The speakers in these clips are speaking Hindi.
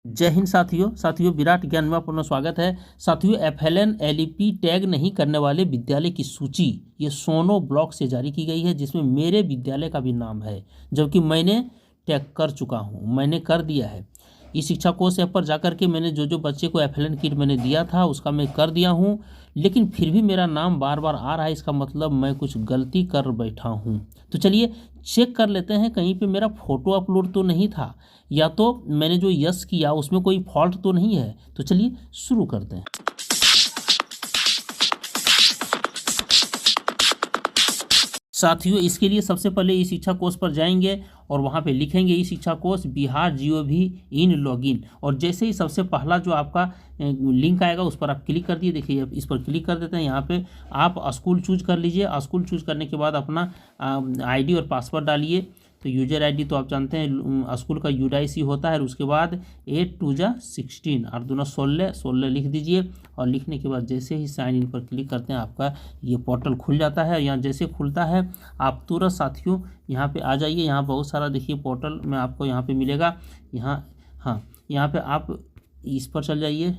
जय हिंद साथियों विराट ज्ञान में आपका स्वागत है। साथियों, एफएलएन एलईपी टैग नहीं करने वाले विद्यालय की सूची ये सोनो ब्लॉक से जारी की गई है, जिसमें मेरे विद्यालय का भी नाम है, जबकि मैंने टैग कर चुका हूँ, मैंने कर दिया है। इस शिक्षा कोष ऐप पर जाकर के मैंने जो बच्चे को एफएलएन किट मैंने दिया था उसका मैं कर दिया हूँ, लेकिन फिर भी मेरा नाम बार बार आ रहा है। इसका मतलब मैं कुछ गलती कर बैठा हूँ। तो चलिए चेक कर लेते हैं, कहीं पे मेरा फ़ोटो अपलोड तो नहीं था, या तो मैंने जो यस किया उसमें कोई फॉल्ट तो नहीं है। तो चलिए शुरू करते हैं। साथियों, इसके लिए सबसे पहले ई शिक्षा कोष पर जाएंगे और वहाँ पे लिखेंगे ई शिक्षा कोष बिहार GOV इन लॉगिन, और जैसे ही सबसे पहला जो आपका लिंक आएगा उस पर आप क्लिक कर दिए। देखिए इस पर क्लिक कर देते हैं। यहाँ पे आप स्कूल चूज कर लीजिए। स्कूल चूज करने के बाद अपना ID और पासवर्ड डालिए। तो यूजर ID तो आप जानते हैं स्कूल का UIC होता है, और उसके बाद 8 2 जा 16 और दूना 16 लिख दीजिए। और लिखने के बाद जैसे ही साइन इन पर क्लिक करते हैं आपका ये पोर्टल खुल जाता है। यहाँ जैसे खुलता है आप तुरंत साथियों यहाँ पे आ जाइए। यहाँ बहुत सारा देखिए पोर्टल में आपको यहाँ पे मिलेगा। यहाँ पे आप इस पर चल जाइए,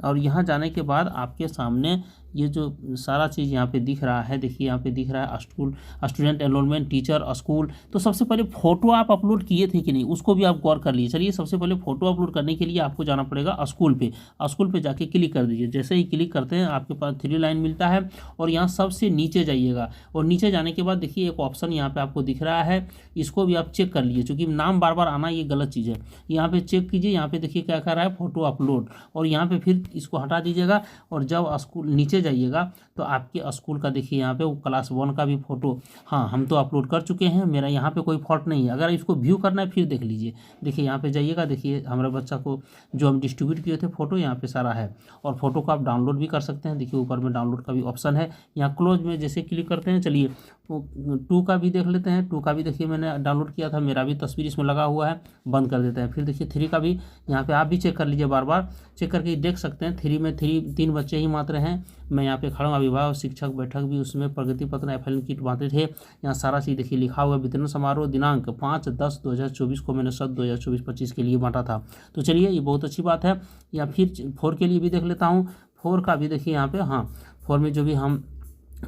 और यहाँ जाने के बाद आपके सामने ये जो सारा चीज़ यहाँ पे दिख रहा है, देखिए यहाँ पे दिख रहा है स्टूडेंट एनरोलमेंट टीचर स्कूल। तो सबसे पहले फ़ोटो आप अपलोड किए थे कि नहीं उसको भी आप गौर कर लीजिए। चलिए सबसे पहले फ़ोटो अपलोड करने के लिए आपको जाना पड़ेगा स्कूल पे जाके क्लिक कर दीजिए। जैसे ही क्लिक करते हैं आपके पास 3 लाइन मिलता है, और यहाँ सबसे नीचे जाइएगा, और नीचे जाने के बाद देखिए एक ऑप्शन यहाँ पर आपको दिख रहा है, इसको भी आप चेक कर लीजिए, क्योंकि नाम बार बार आना ये गलत चीज़ है। यहाँ पर चेक कीजिए, यहाँ पर देखिए क्या कर रहा है फ़ोटो अपलोड, और यहाँ पर फिर इसको हटा दीजिएगा। और जब स्कूल नीचे जाइएगा तो आपके स्कूल का देखिए यहाँ पे वो क्लास 1 का भी फ़ोटो हम तो अपलोड कर चुके हैं, मेरा यहाँ पे कोई फॉल्ट नहीं है। अगर इसको व्यू करना है फिर देख लीजिए। देखिए यहाँ पे जाइएगा, देखिए हमारे बच्चा को जो हम डिस्ट्रीब्यूट किए थे फ़ोटो यहाँ पे सारा है, और फ़ोटो को आप डाउनलोड भी कर सकते हैं। देखिए ऊपर में डाउनलोड का भी ऑप्शन है। यहाँ क्लोज में जैसे क्लिक करते हैं, चलिए 2 का भी देख लेते हैं। 2 का भी देखिए मैंने डाउनलोड किया था, मेरा भी तस्वीर इसमें लगा हुआ है, बंद कर देते हैं। फिर देखिए 3 का भी यहाँ पे आप भी चेक कर लीजिए, बार बार चेक करके देख सकते हैं। 3 में 3 बच्चे ही मात्र हैं। मैं यहाँ पे खड़ा हूँ, अभिभावक शिक्षक बैठक भी उसमें प्रगति पत्र एफएलएन किट बांटे थे। यहाँ सारा चीज़ देखिए लिखा हुआ। वितरण समारोह दिनांक 5/10/2024 को मैंने 2024-25 के लिए बांटा था। तो चलिए ये बहुत अच्छी बात है। या फिर 4 के लिए भी देख लेता हूँ। 4 का भी देखिए यहाँ पे 4 में जो भी हम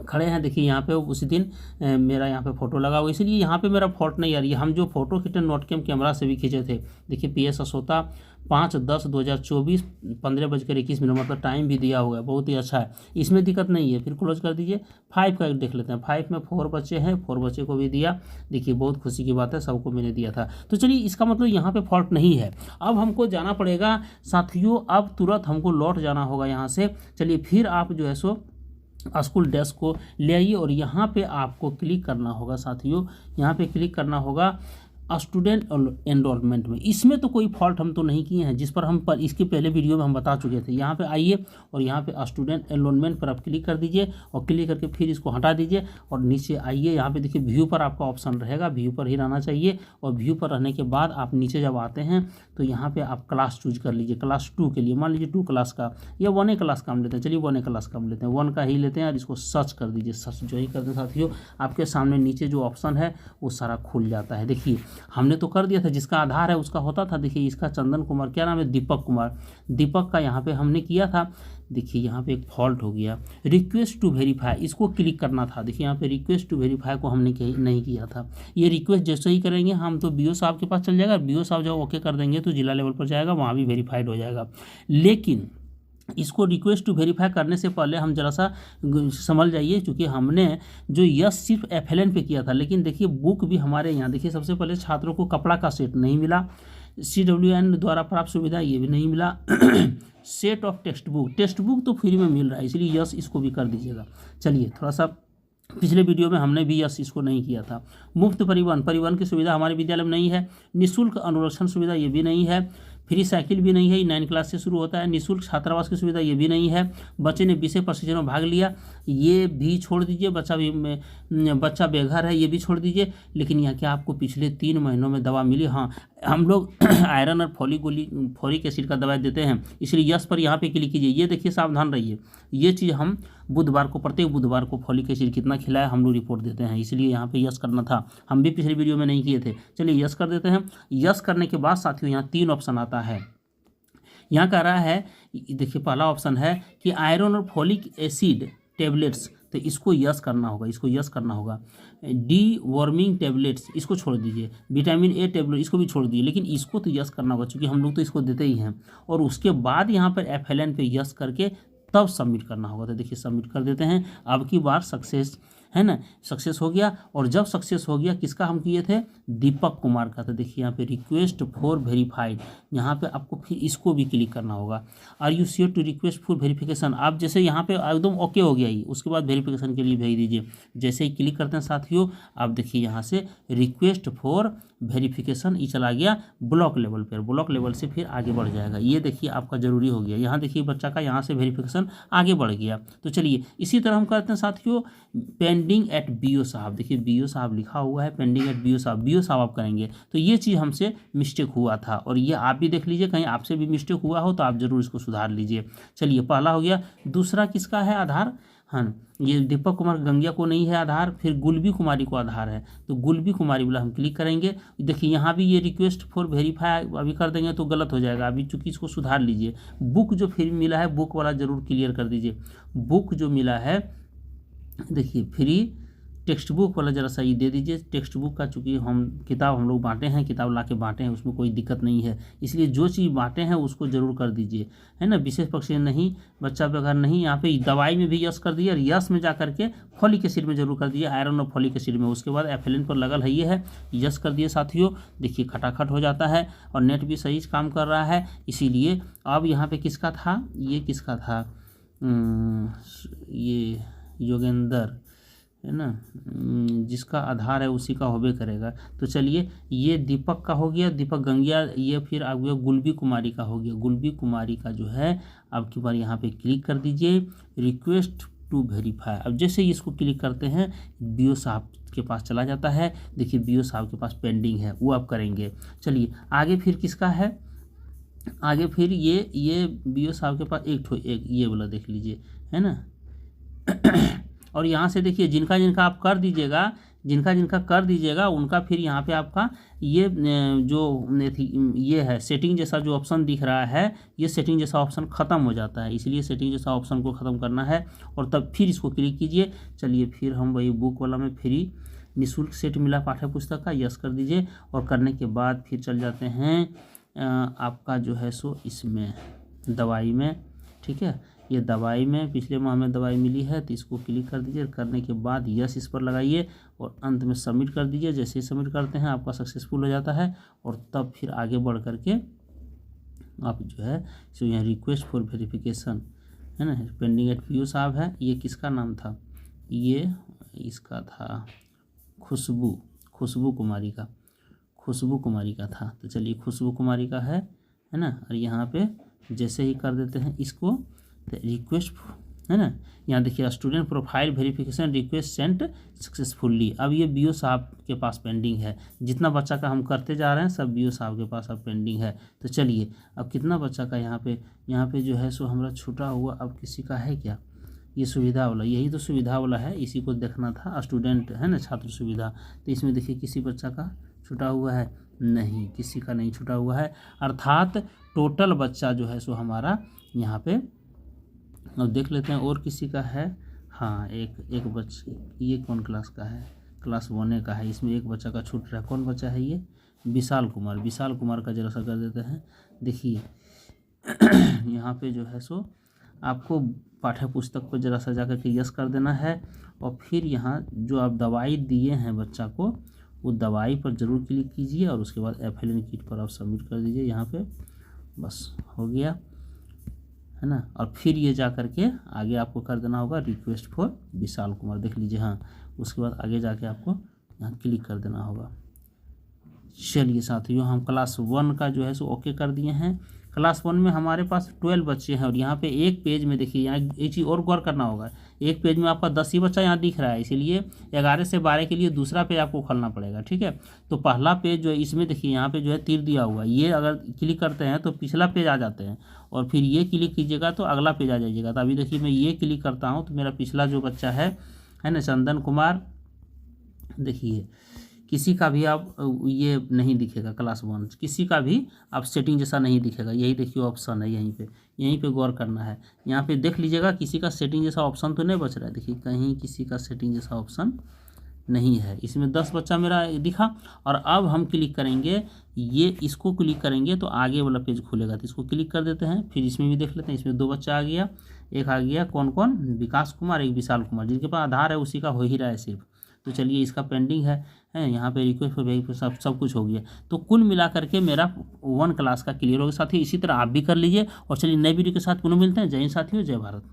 खड़े हैं देखिए यहाँ पे उसी दिन मेरा यहाँ पे फ़ोटो लगा हुआ, इसलिए यहाँ पे मेरा फॉल्ट नहीं आ रही है। हम जो फ़ोटो खींचे नोटकेम कैमरा से भी खींचे थे। देखिए PS असोता 5/10/2024 15:21, मतलब टाइम भी दिया हुआ है, बहुत ही अच्छा है, इसमें दिक्कत नहीं है। फिर क्लोज कर दीजिए। 5 का देख लेते हैं। 5 में 4 बच्चे हैं, 4 बच्चे को भी दिया। देखिए बहुत खुशी की बात है, सबको मैंने दिया था। तो चलिए इसका मतलब यहाँ पे फॉल्ट नहीं है। अब हमको जाना पड़ेगा साथियों, अब तुरंत हमको लौट जाना होगा यहाँ से। चलिए फिर आप जो है सो स्कूल डेस्क को ले आइए, और यहाँ पे आपको क्लिक करना होगा साथियों, यहाँ पे क्लिक करना होगा स्टूडेंट एनरोलमेंट में। इसमें तो कोई फॉल्ट हम तो नहीं किए हैं, जिस पर इसके पहले वीडियो में हम बता चुके थे। यहाँ पे आइए और यहाँ पे स्टूडेंट एनरोलमेंट पर आप क्लिक कर दीजिए, और क्लिक करके फिर इसको हटा दीजिए, और नीचे आइए। यहाँ पे देखिए व्यू पर आपका ऑप्शन रहेगा, व्यू पर ही रहना चाहिए। और व्यू पर रहने के बाद आप नीचे जब आते हैं तो यहाँ पर आप क्लास चूज कर लीजिए। क्लास 2 के लिए मान लीजिए 2 क्लास का या 1A क्लास का हम लेते हैं। चलिए 1A क्लास का हम लेते हैं, 1 का ही लेते हैं, और इसको सर्च कर दीजिए। सर्च जो ही करते हैं साथियों, आपके सामने नीचे जो ऑप्शन है वो सारा खुल जाता है। देखिए हमने तो कर दिया था, जिसका आधार है उसका होता था। देखिए इसका चंदन कुमार, क्या नाम है, दीपक कुमार, दीपक का यहाँ पे हमने किया था। देखिए यहाँ पे एक फॉल्ट हो गया, रिक्वेस्ट टू वेरीफाई, इसको क्लिक करना था। देखिए यहाँ पे रिक्वेस्ट टू वेरीफाई को हमने नहीं किया था। ये रिक्वेस्ट जैसे ही करेंगे हम तो BO साहब के पास चल जाएगा। BO साहब जब ओके कर देंगे तो जिला लेवल पर जाएगा, वहाँ भी वेरीफाइड हो जाएगा। लेकिन इसको रिक्वेस्ट टू वेरीफाई करने से पहले हम जरा सा समझ जाइए, क्योंकि हमने जो यस सिर्फ एफएलएन पे किया था। लेकिन देखिए बुक भी हमारे यहाँ देखिए सबसे पहले छात्रों को कपड़ा का सेट नहीं मिला, CWN द्वारा प्राप्त सुविधा ये भी नहीं मिला। सेट ऑफ टेक्स्ट बुक तो फ्री में मिल रहा है, इसलिए यस इसको भी कर दीजिएगा। चलिए थोड़ा सा पिछले वीडियो में हमने भी यस इसको नहीं किया था। मुफ्त परिवहन की सुविधा हमारे विद्यालय में नहीं है। निःशुल्क अनुरक्षण सुविधा ये भी नहीं है। फ्री साइकिल भी नहीं है, 9 क्लास से शुरू होता है। निःशुल्क छात्रावास की सुविधा ये भी नहीं है। बच्चे ने विषय प्रशिक्षण में भाग लिया ये भी छोड़ दीजिए। बच्चा बेघर है ये भी छोड़ दीजिए। लेकिन यहाँ क्या आपको पिछले 3 महीनों में दवा मिली? हम लोग आयरन और फोलिक एसिड का दवाई देते हैं, इसलिए यस पर यहाँ पे क्लिक कीजिए। ये देखिए सावधान रहिए, ये चीज़ हम प्रत्येक बुधवार को फोलिक एसिड कितना खिलाया हम लोग रिपोर्ट देते हैं, इसलिए यहाँ पे यस करना था। हम भी पिछले वीडियो में नहीं किए थे। चलिए यस कर देते हैं। यस करने के बाद साथियों यहाँ 3 ऑप्शन आता है। यहाँ कह रहा है, देखिए पहला ऑप्शन है कि आयरन और फॉलिक एसिड टेबलेट्स, तो इसको यस करना होगा, इसको यस करना होगा। डी वर्मिंग टेबलेट्स, इसको छोड़ दीजिए। विटामिन ए टेबलेट, इसको भी छोड़ दीजिए, लेकिन इसको तो यस करना होगा क्योंकि हम लोग तो इसको देते ही हैं। और उसके बाद यहाँ पर FLN पे यस करके तब सबमिट करना होगा। तो देखिए सबमिट कर देते हैं, अब की बार सक्सेस है ना, सक्सेस हो गया। और जब सक्सेस हो गया, किसका हम किए थे, दीपक कुमार का। तो देखिए यहाँ पे रिक्वेस्ट फॉर वेरीफाइड, यहाँ पे आपको फिर इसको भी क्लिक करना होगा। Are you sure to request for verification, आप जैसे यहाँ पे एकदम ओके हो गया ही, उसके बाद वेरिफिकेशन के लिए भेज दीजिए। जैसे ही क्लिक करते हैं साथियों, आप देखिए यहाँ से रिक्वेस्ट फॉर वेरिफिकेशन ये चला गया ब्लॉक लेवल पर, ब्लॉक लेवल से फिर आगे बढ़ जाएगा। ये देखिए आपका ज़रूरी हो गया, यहाँ देखिए बच्चा का यहाँ से वेरिफिकेशन आगे बढ़ गया। तो चलिए इसी तरह हम करते हैं साथियों पेंडिंग एट BO साहब। देखिए BO साहब लिखा हुआ है, पेंडिंग एट BO साहब, BO साहब आप करेंगे। तो ये चीज़ हमसे मिस्टेक हुआ था, और ये आप भी देख लीजिए, कहीं आपसे भी मिस्टेक हुआ हो तो आप ज़रूर इसको सुधार लीजिए। चलिए पहला हो गया। दूसरा किसका है आधार, हाँ ये दीपक कुमार गंगिया को नहीं है आधार, फिर गुलबी कुमारी को आधार है, तो गुलबी कुमारी वाला हम क्लिक करेंगे। देखिए यहाँ भी ये रिक्वेस्ट फॉर वेरीफाई अभी कर देंगे तो गलत हो जाएगा, अभी चूँकि इसको सुधार लीजिए। बुक जो फिर मिला है, बुक वाला ज़रूर क्लियर कर दीजिए। बुक जो मिला है, देखिए फ्री टेक्स्ट बुक वाला ज़रा सा ये दे दीजिए। टेक्स्ट बुक का चूँकि हम लोग बांटे हैं, किताब ला के बांटे हैं, उसमें कोई दिक्कत नहीं है, इसलिए जो चीज़ बांटे हैं उसको ज़रूर कर दीजिए, है ना। विशेष पक्ष नहीं, बच्चा पे अगर नहीं, यहाँ पे दवाई में भी यस कर दिए, और यस में जा करके फॉलिक एसिड में जरूर कर दिए, आयरन और फॉलिक एसिड में। उसके बाद FLN पर लगल है, ये है, यस कर दिए साथियों। देखिए खटाखट हो जाता है, और नेट भी सही काम कर रहा है, इसीलिए अब यहाँ पे किसका था, ये किसका था, ये योगेंद्र है ना, जिसका आधार है उसी का होबे करेगा। तो चलिए ये दीपक का हो गया, दीपक गंगिया। ये फिर आ गया गुलबी कुमारी का हो गया, गुलबी कुमारी का जो है अब की बार यहाँ पे क्लिक कर दीजिए रिक्वेस्ट टू वेरीफाई। अब जैसे ही इसको क्लिक करते हैं BO साहब के पास चला जाता है। देखिए BO साहब के पास पेंडिंग है, वो आप करेंगे। चलिए आगे फिर किसका है, आगे फिर ये BO साहब के पास एक ये वाला देख लीजिए, है ना। और यहाँ से देखिए जिनका जिनका आप कर दीजिएगा, जिनका जिनका कर दीजिएगा उनका फिर यहाँ पे आपका ये जो ये है सेटिंग जैसा जो ऑप्शन दिख रहा है, ये सेटिंग जैसा ऑप्शन ख़त्म हो जाता है, इसलिए सेटिंग जैसा ऑप्शन को ख़त्म करना है और तब फिर इसको क्लिक कीजिए। चलिए फिर हम वही बुक वाला में फ्री निःशुल्क सेट मिला पाठ्य पुस्तक का, यस कर दीजिए। और करने के बाद फिर चल जाते हैं आपका जो है सो इसमें दवाई में, ठीक है। ये दवाई में पिछले माह में दवाई मिली है, तो इसको क्लिक कर दीजिए। करने के बाद यस इस पर लगाइए और अंत में सबमिट कर दीजिए। जैसे ही सबमिट करते हैं आपका सक्सेसफुल हो जाता है, और तब फिर आगे बढ़ करके आप जो है सो यहाँ रिक्वेस्ट फॉर वेरिफिकेशन है ना, पेंडिंग एट BO साहब है। ये किसका नाम था, ये इसका था खुशबू कुमारी का था। तो चलिए खुशबू कुमारी का है ना। और यहाँ पे जैसे ही कर देते हैं इसको रिक्वेस्ट है ना, यहाँ देखिए student profile verification request sent successfully. अब ये BO साहब के पास पेंडिंग है, जितना बच्चा का हम करते जा रहे हैं सब BO साहब के पास अब पेंडिंग है। तो चलिए अब कितना बच्चा का यहाँ पे जो है सो हमारा छूटा हुआ अब किसी का है क्या, ये सुविधा वाला, यही तो सुविधा वाला है, इसी को देखना था, स्टूडेंट है ना, छात्र सुविधा। तो इसमें देखिए किसी बच्चा का छूटा हुआ है, नहीं किसी का नहीं छूटा हुआ है। अर्थात टोटल बच्चा जो है सो हमारा यहाँ पे, अब देख लेते हैं और किसी का है। हाँ एक बच्चे, ये कौन क्लास का है, क्लास 1 का है, इसमें एक बच्चा का छूट रहा है। कौन बच्चा है ये, विशाल कुमार का जरा सा कर देते हैं। देखिए यहाँ पे जो है सो आपको पाठ्य पुस्तक को जरा सा जाकर के यस कर देना है, और फिर यहाँ जो आप दवाई दिए हैं बच्चा को, वो दवाई पर ज़रूर क्लिक कीजिए, और उसके बाद FLN किट पर आप सबमिट कर दीजिए। यहाँ पे बस हो गया है ना। और फिर ये जा कर के आगे आपको कर देना होगा रिक्वेस्ट फॉर विशाल कुमार, देख लीजिए। हाँ उसके बाद आगे जाके आपको यहाँ क्लिक कर देना होगा। चलिए साथियों हम क्लास 1 का जो है सो ओके कर दिए हैं। क्लास 1 में हमारे पास 12 बच्चे हैं, और यहाँ पे एक पेज में देखिए, यहाँ एक चीज़ और गौर करना होगा, एक पेज में आपका 10 ही बच्चा यहाँ दिख रहा है, इसीलिए 11 से 12 के लिए दूसरा पेज आपको खोलना पड़ेगा, ठीक है। तो पहला पेज जो है इसमें देखिए यहाँ पे जो है तीर दिया हुआ है, ये अगर क्लिक करते हैं तो पिछला पेज आ जाते हैं, और फिर ये क्लिक कीजिएगा तो अगला पेज आ जाइएगा। तो अभी देखिए मैं ये क्लिक करता हूँ तो मेरा पिछला जो बच्चा है ना, चंदन कुमार, देखिए किसी का भी आप ये नहीं दिखेगा, क्लास 1 किसी का भी आप सेटिंग जैसा नहीं दिखेगा। यही देखिए ऑप्शन है यहीं पे गौर करना है। यहाँ पे देख लीजिएगा किसी का सेटिंग जैसा ऑप्शन तो नहीं बच रहा है, देखिए कहीं किसी का सेटिंग जैसा ऑप्शन नहीं है। इसमें 10 बच्चा मेरा दिखा। और अब हम क्लिक करेंगे, ये इसको क्लिक करेंगे तो आगे वाला पेज खुलेगा, तो इसको क्लिक कर देते हैं। फिर इसमें भी देख लेते हैं, इसमें 2 बच्चा आ गया, एक आ गया कौन कौन, विकास कुमार, एक विशाल कुमार, जिनके पास आधार है उसी का हो ही रहा है सिर्फ। तो चलिए इसका पेंडिंग है यहाँ पे रिक्वेस्ट फॉर वेरिफिकेशन सब कुछ हो गया। तो कुल मिला करके मेरा 1 क्लास का क्लियर हो गया साथियों। इसी तरह आप भी कर लीजिए। और चलिए नई वीडियो के साथ पुनः मिलते हैं। जय हिंद साथियों, जय भारत।